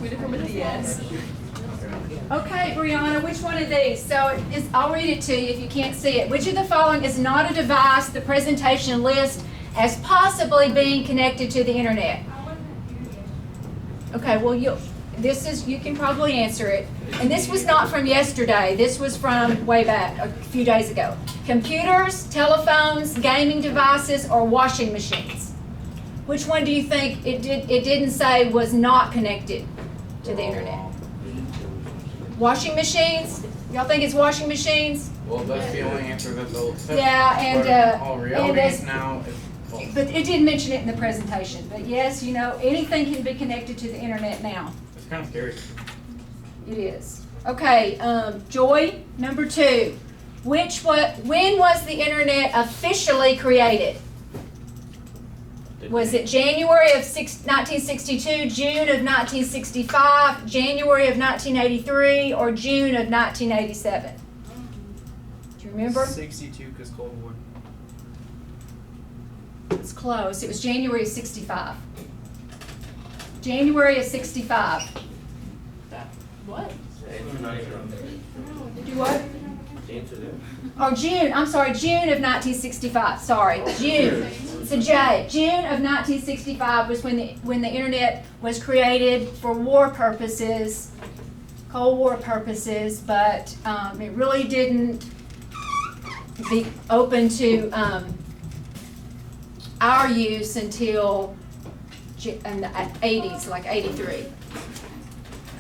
different with the yes. Okay, Brianna, which one of these? So I'll read it to you if you can't see it. Which of the following is not a device the presentation lists as possibly being connected to the internet? Okay, well you can probably answer it. And this was not from yesterday. This was from way back, a few days ago. Computers, telephones, gaming devices, or washing machines? Which one do you think it didn't say was not connected to the internet? Washing machines? Y'all think it's washing machines? Well, that's the only answer that they'll accept. Yeah, and But all reality and now is false. but it didn't mention it in the presentation. But yes, you know, anything can be connected to the internet now. It's kind of scary. It is. Okay, Joy, number 2. When was the internet officially created? Was it January of 1962, June of 1965, January of 1983, or June of 1987? Do you remember? 62 because Cold War. It's close. It was January of 65. January of 65. What? Do what? Or June, I'm sorry, June of 1965. Sorry, June. It's a J. June of 1965 was when the internet was created for war purposes, Cold War purposes, but it really didn't be open to our use until in the 80s, like 83.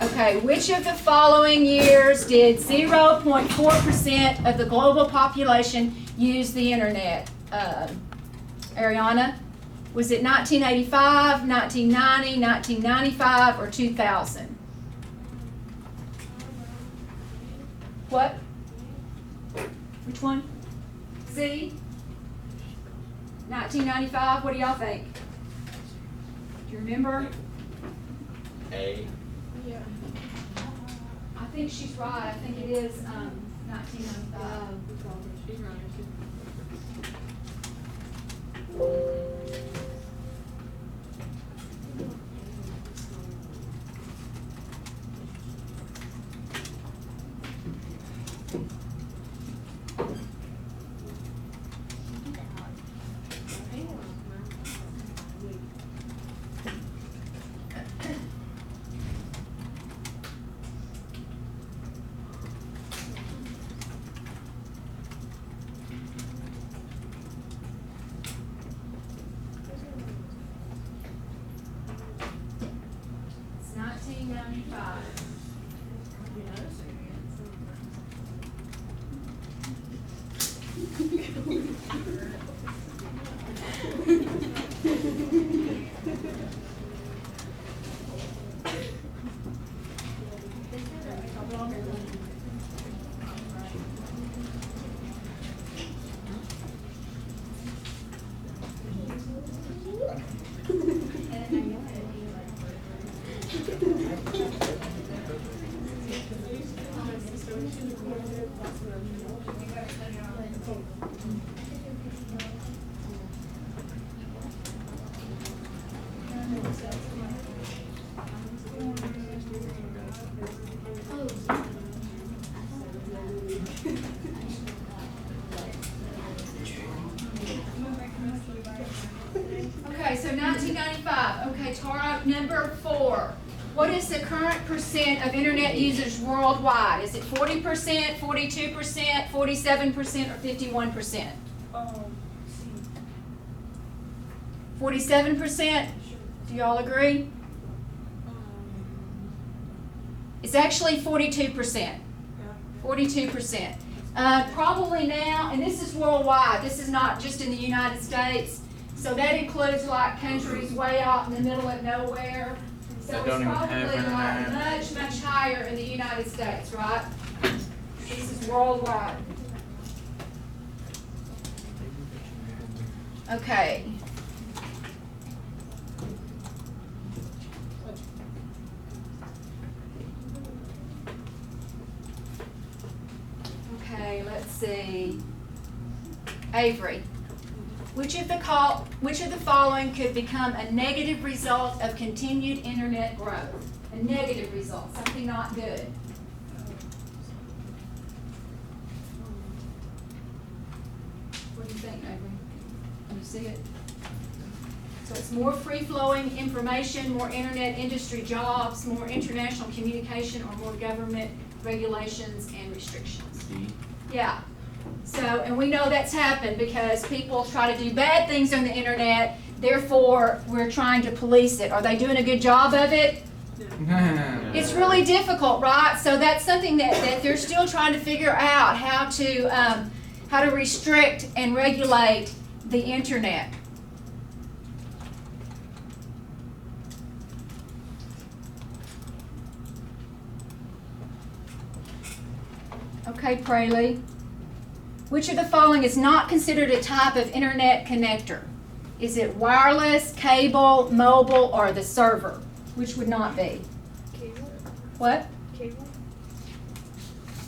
Okay, which of the following years did 0.4% of the global population use the internet? Ariana, was it 1985, 1990, 1995, or 2000? What? Which one? C? 1995, what do y'all think? Do you remember? A. Yeah. I think she's right. I think it is 1995. She's right. It's 1995. Okay, so 1995. Okay, Tara, number 4. What is the current percent of internet users worldwide? Is it 40%, 42%, 47%, or 51%? 47%? Do y'all agree? It's actually 42%. 42%. Probably now, and this is worldwide, this is not just in the United States, so that includes like countries way out in the middle of nowhere. So That it's don't even probably have like internet. much, much higher in the United States, right? This is worldwide. Okay. Okay, let's see. Avery, which of the following could become a negative result of continued internet growth? A negative result, something not good. What do you think, Avery? Can you see it? So it's more free-flowing information, more internet industry jobs, more international communication, or more government regulations and restrictions. D. Yeah. So, and we know that's happened because people try to do bad things on the internet, therefore we're trying to police it. Are they doing a good job of it? It's really difficult, right? So that's something that they're still trying to figure out how to restrict and regulate the internet. Okay, Praley. Which of the following is not considered a type of internet connector? Is it wireless, cable, mobile, or the server? Which would not be? Cable. What? Cable.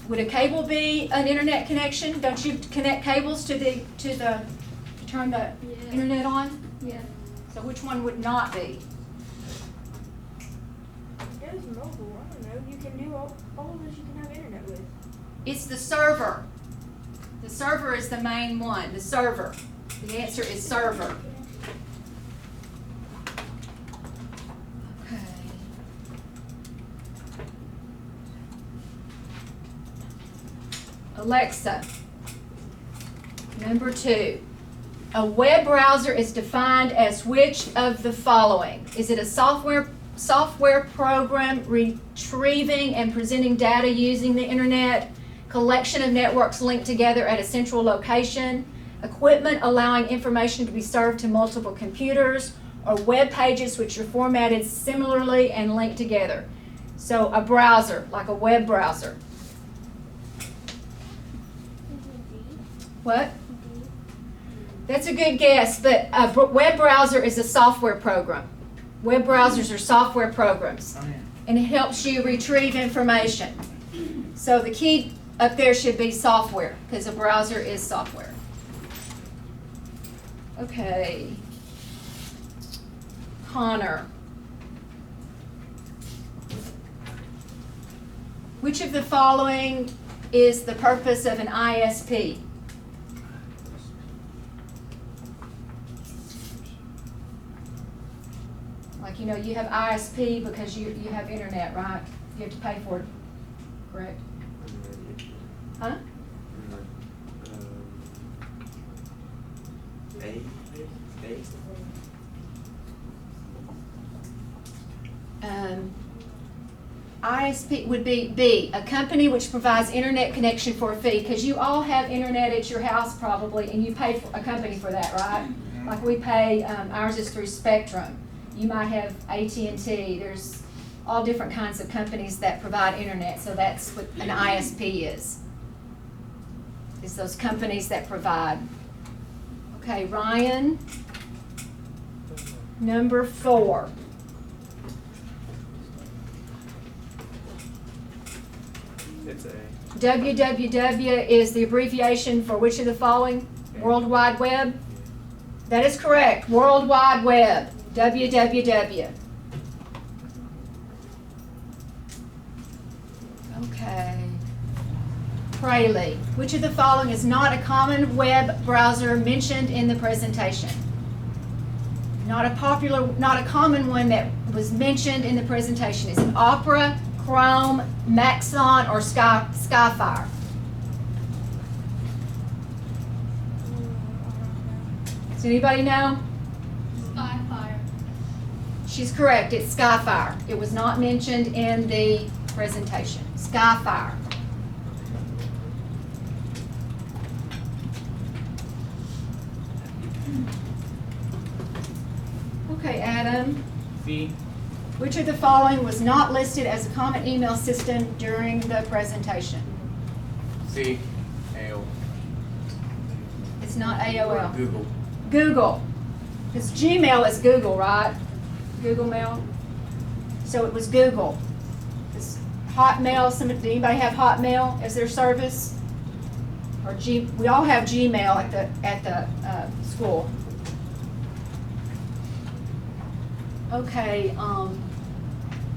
Would a cable be an internet connection? Don't you connect cables to turn the Yeah. internet on? Yeah. So which one would not be? There's mobile. I don't know. You can do all of this. You can have internet with. It's the server. The server is the main one, the server. The answer is server. Okay. Alexa, number 2. A web browser is defined as which of the following? Is it a software program retrieving and presenting data using the internet, collection of networks linked together at a central location, equipment allowing information to be served to multiple computers, or web pages which are formatted similarly and linked together? So a browser, like a web browser. What? That's a good guess, but a web browser is a software program. Web browsers are software programs, Oh, yeah. and it helps you retrieve information. So the key up there should be software, because a browser is software. Okay. Connor. Which of the following is the purpose of an ISP? Like, you know, you have ISP because you have internet, right? You have to pay for it, correct? Huh? A. ISP would be B, a company which provides internet connection for a fee, because you all have internet at your house probably, and you pay for a company for that, right? Like we pay, ours is through Spectrum. You might have AT&T. There's all different kinds of companies that provide internet, so that's what an ISP is. It's those companies that provide. Okay, Ryan. Number 4. It's A. www is the abbreviation for which of the following? World Wide Web? That is correct. World Wide Web. www. Okay. Praley. Which of the following is not a common web browser mentioned in the presentation? Not a common one that was mentioned in the presentation. Is it Opera, Chrome, Maxon, or Skyfire? Does anybody know? Skyfire. She's correct. It's Skyfire. It was not mentioned in the presentation. Skyfire. Okay, Adam. C. Which of the following was not listed as a common email system during the presentation? C. AOL. It's not AOL. Google. Google. Because Gmail is Google, right? Google Mail. So it was Google. It's Hotmail. Did anybody have Hotmail as their service? Or we all have Gmail at the school. Okay.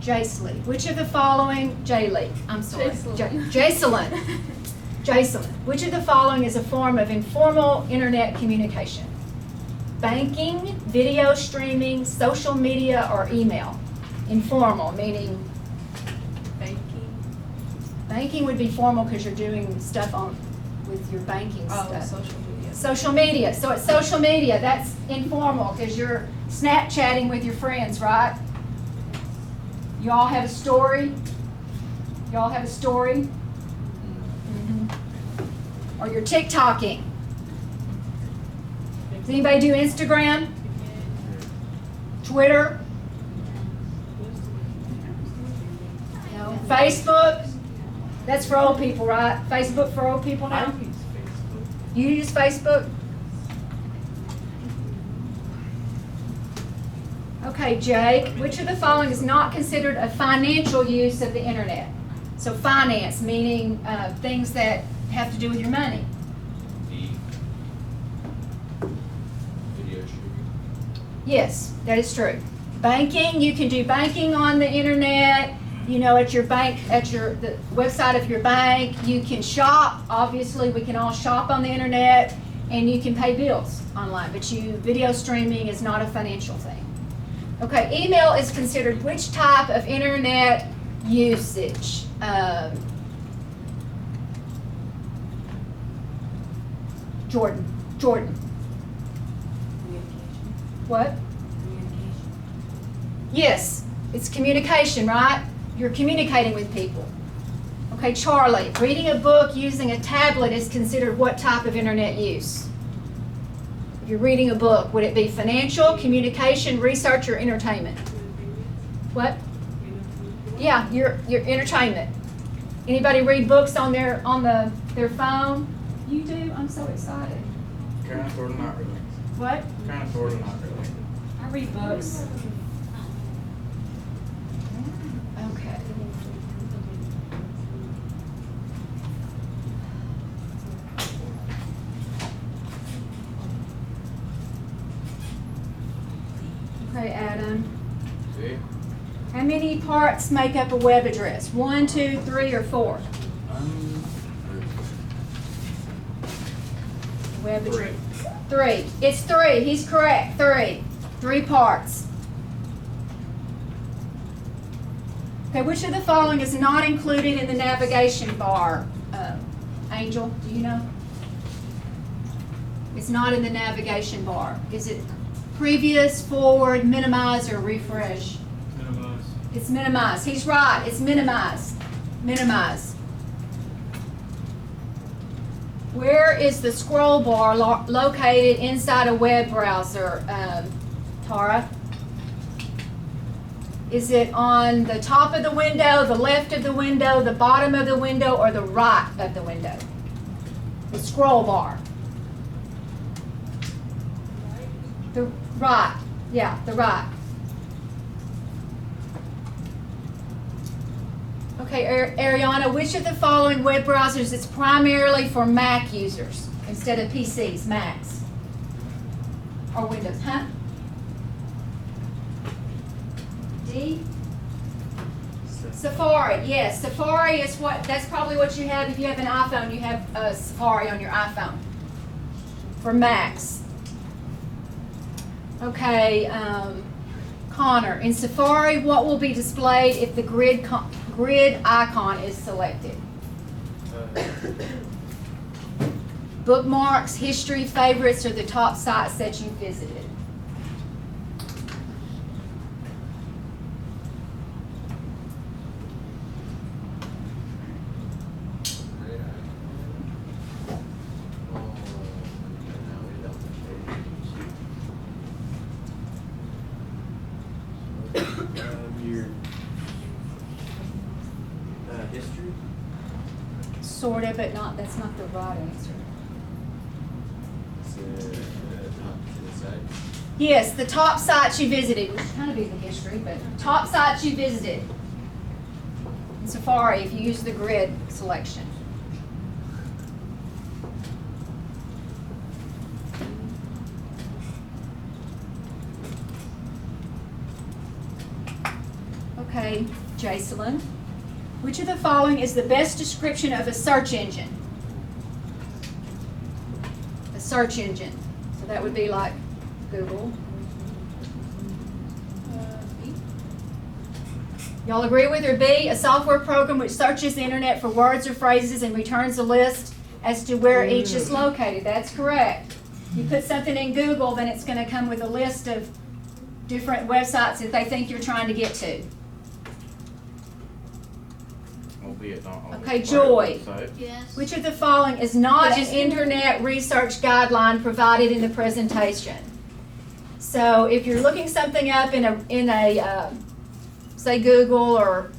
Jacelyn. Which of the following, Jaylee, I'm sorry. Jacelyn. Jacelyn. Jacelyn. Which of the following is a form of informal internet communication? Banking, video streaming, social media, or email? Informal, meaning banking would be formal because you're doing stuff on with your banking stuff. Social media. Social media. So it's social media. That's informal because you're Snapchatting with your friends, right? You all have a story? You all have a story? Or you're TikToking. Does anybody do Instagram? Twitter? No. Facebook? That's for old people, right? Facebook for old people I now? use Facebook. You use Facebook? Okay, Jake, which of the following is not considered a financial use of the internet? So finance, meaning things that have to do with your money. D. Video streaming. Yes, that is true. Banking, you can do banking on the internet, you know, at your bank, the website of your bank. You can shop, obviously we can all shop on the internet, and you can pay bills online, but video streaming is not a financial thing. Okay, email is considered which type of internet usage? Jordan. What? Yes, it's communication, right? You're communicating with people. Okay, Charlie, reading a book using a tablet is considered what type of internet use? If you're reading a book, would it be financial, communication, research, or entertainment? What? Yeah, your entertainment. Anybody read books on their phone? You do? I'm so excited. Kind of, sort of, not really. What? Kind of, sort of, not really. I read books. Okay. Okay, Adam. See? How many parts make up a web address? 1, 2, 3, or 4? Web Three. address. 3. It's 3. He's correct. 3. 3 parts. Okay, which of the following is not included in the navigation bar? Angel, do you know? It's not in the navigation bar. Is it previous, forward, minimize, or refresh? Minimize. It's minimize. He's right. It's minimize. Minimize. Where is the scroll bar located inside a web browser, Tara? Is it on the top of the window, the left of the window, the bottom of the window, or the right of the window? The scroll bar. The right. Yeah, the right. Okay, Ariana, which of the following web browsers is primarily for Mac users instead of PCs, Macs? Or Windows, huh? D? Safari, yes. Safari is that's probably what you have. If you have an iPhone, you have Safari on your iPhone for Macs. Okay, Connor, in Safari, what will be displayed if the grid icon is selected? Bookmarks, history, favorites, or the top sites that you visited. Your history. Sort of, but not. That's not the right answer. Yes, the top sites you visited, which kind of is the history, but top sites you visited in Safari if you use the grid selection. Okay, Jacelyn. Which of the following is the best description of a search engine? A search engine. So that would be like Google. B. Y'all agree with her? B, a software program which searches the internet for words or phrases and returns a list as to where each is located. That's correct. You put something in Google, then it's going to come with a list of different websites that they think you're trying to get to. Albeit not always Okay, part of Joy. the website. Yes. Which of the following is not an internet research guideline provided in the presentation? So if you're looking something up in a say Google or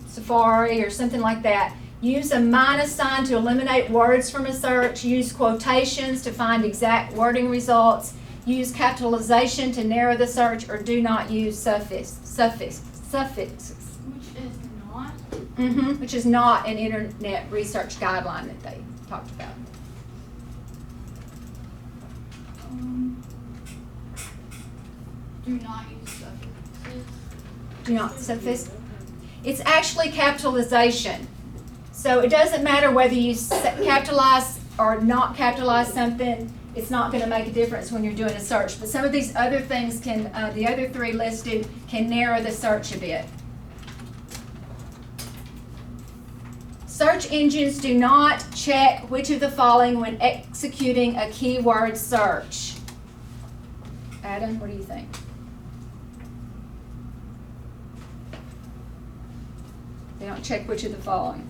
Safari or something like that, use a minus sign to eliminate words from a search, use quotations to find exact wording results, use capitalization to narrow the search, or do not use suffixes. Which is not. Which is not an internet research guideline that they talked about. Do not use suffixes. Do not suffix. It's actually capitalization. So it doesn't matter whether you capitalize or not capitalize something. It's not going to make a difference when you're doing a search. But some of these other things can, the other three listed, can narrow the search a bit. Search engines do not check which of the following when executing a keyword search. Adam, what do you think? They don't check which of the following.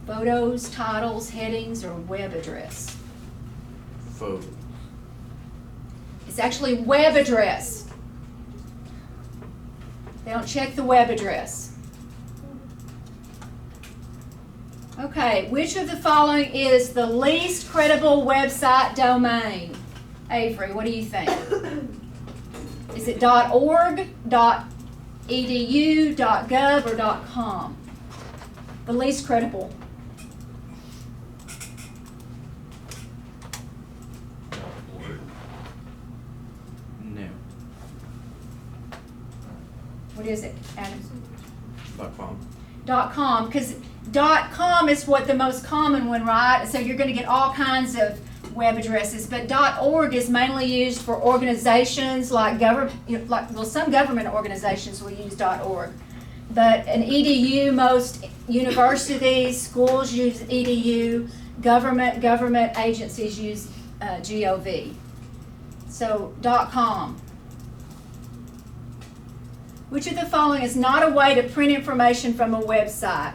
Photos, titles, headings, or web address. Photo. It's actually web address. They don't check the web address. Okay, which of the following is the least credible website domain? Avery, what do you think? Is it .org, .edu, .gov, or .com? The least credible. No. What is it, Adam? .com. .com, because .com is what the most common one, right? So you're going to get all kinds of web addresses, but .org is mainly used for organizations like some government organizations will use .org, but an edu, most universities, schools use edu, government agencies use gov. So .com. Which of the following is not a way to print information from a website?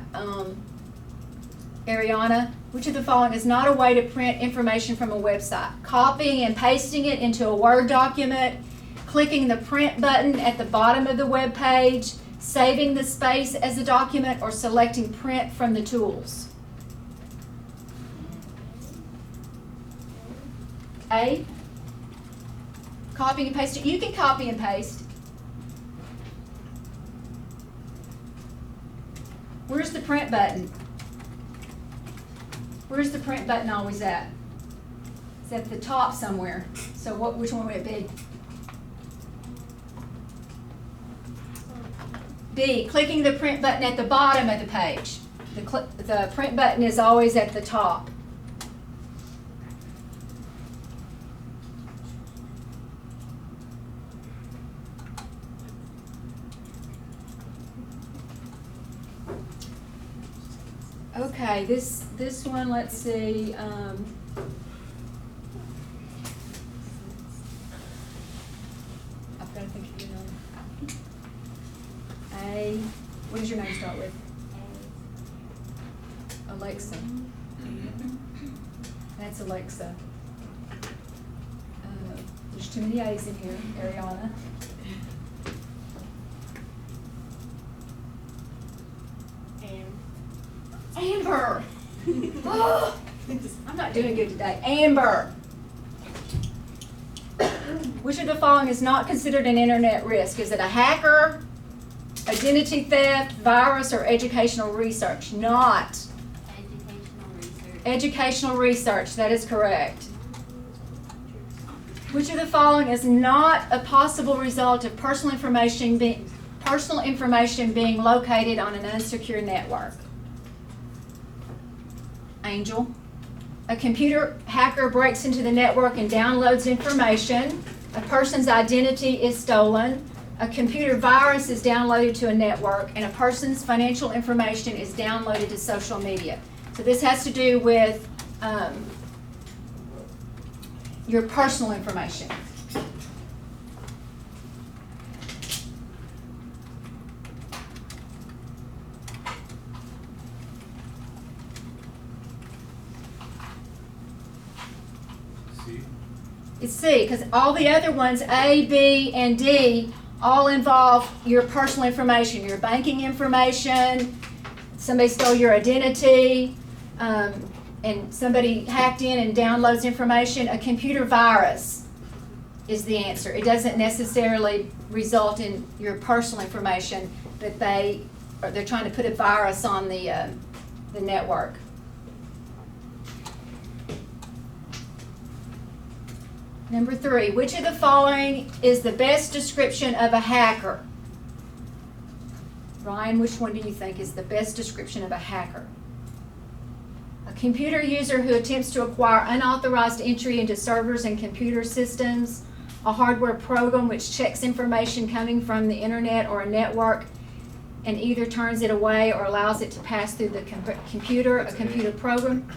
Ariana, which of the following is not a way to print information from a website? Copying and pasting it into a Word document, clicking the print button at the bottom of the web page, saving the space as a document, or selecting print from the tools? A, copying and pasting. You can copy and paste. Where's the print button? Where's the print button always at? It's at the top somewhere. So which one would it be? B, clicking the print button at the bottom of the page. The print button is always at the top. Okay, this one, let's see. I've got to think of your name. A, what does your name start with? Alexa. That's Alexa. There's too many A's in here, Ariana. Amber. Oh, I'm not doing good today. Amber. Which of the following is not considered an internet risk? Is it a hacker, identity theft, virus, or educational research? Not. Educational research. Educational research, that is correct. Which of the following is not a possible result of personal information being located on an unsecure network? Angel. A computer hacker breaks into the network and downloads information. A person's identity is stolen. A computer virus is downloaded to a network, and a person's financial information is downloaded to social media. So this has to do with your personal information. C. It's C, because all the other ones, A, B, and D, all involve your personal information, your banking information, somebody stole your identity, and somebody hacked in and downloads information. A computer virus is the answer. It doesn't necessarily result in your personal information, but they're trying to put a virus on the network. Number 3, which of the following is the best description of a hacker? Ryan, which one do you think is the best description of a hacker? A computer user who attempts to acquire unauthorized entry into servers and computer systems. A hardware program which checks information coming from the internet or a network and either turns it away or allows it to pass through the computer. A computer program.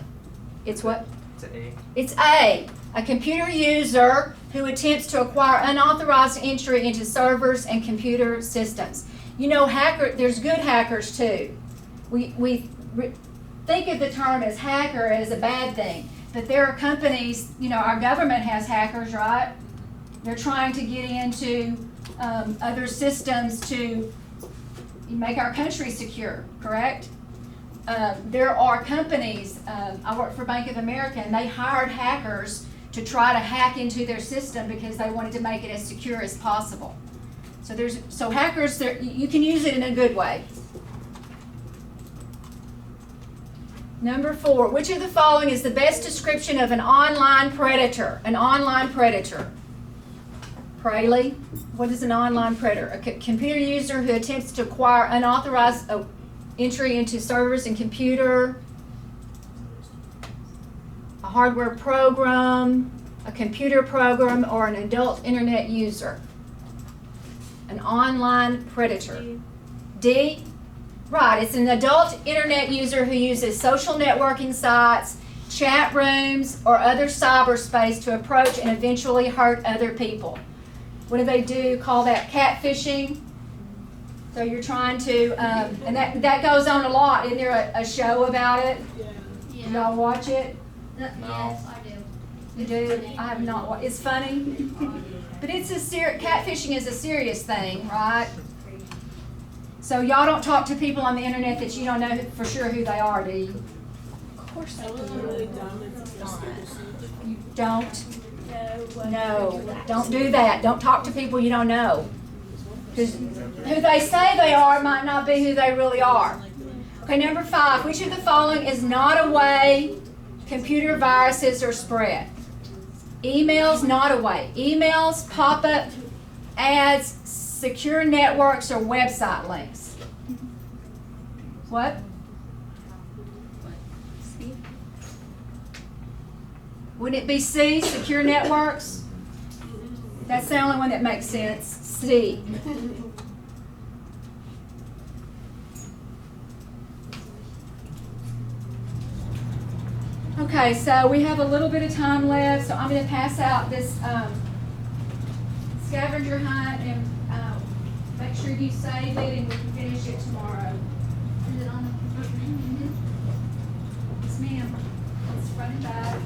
It's what? It's an A. It's A. A computer user who attempts to acquire unauthorized entry into servers and computer systems. You know, there's good hackers too. We think of the term as hacker as a bad thing, but there are companies, you know, our government has hackers, right? They're trying to get into other systems to make our country secure, correct? There are companies, I work for Bank of America, and they hired hackers to try to hack into their system because they wanted to make it as secure as possible. So hackers, you can use it in a good way. Number 4, which of the following is the best description of an online predator? An online predator. Praley, what is an online predator? A computer user who attempts to acquire unauthorized entry into servers and computer. A hardware program, a computer program, or an adult internet user. An online predator. D? Right, it's an adult internet user who uses social networking sites, chat rooms, or other cyberspace to approach and eventually hurt other people. What do they do? Call that catfishing. So you're trying to, and that goes on a lot. Isn't there a show about it? Yeah. Do y'all watch it? Yes, I do. You do? I have not watched. It's funny. But it's catfishing is a serious thing, right? So y'all don't talk to people on the internet that you don't know for sure who they are, do you? Of course I do. You don't? No, don't do that. Don't talk to people you don't know. Because who they say they are might not be who they really are. Okay, number 5, which of the following is not a way computer viruses are spread? Emails, not a way. Emails, pop-up ads, secure networks, or website links. What? Wouldn't it be C, secure networks? That's the only one that makes sense. C. Okay, so we have a little bit of time left, so I'm going to pass out this scavenger hunt and make sure you save it and we can finish it tomorrow. Is it on the? Yes, ma'am. It's front and back.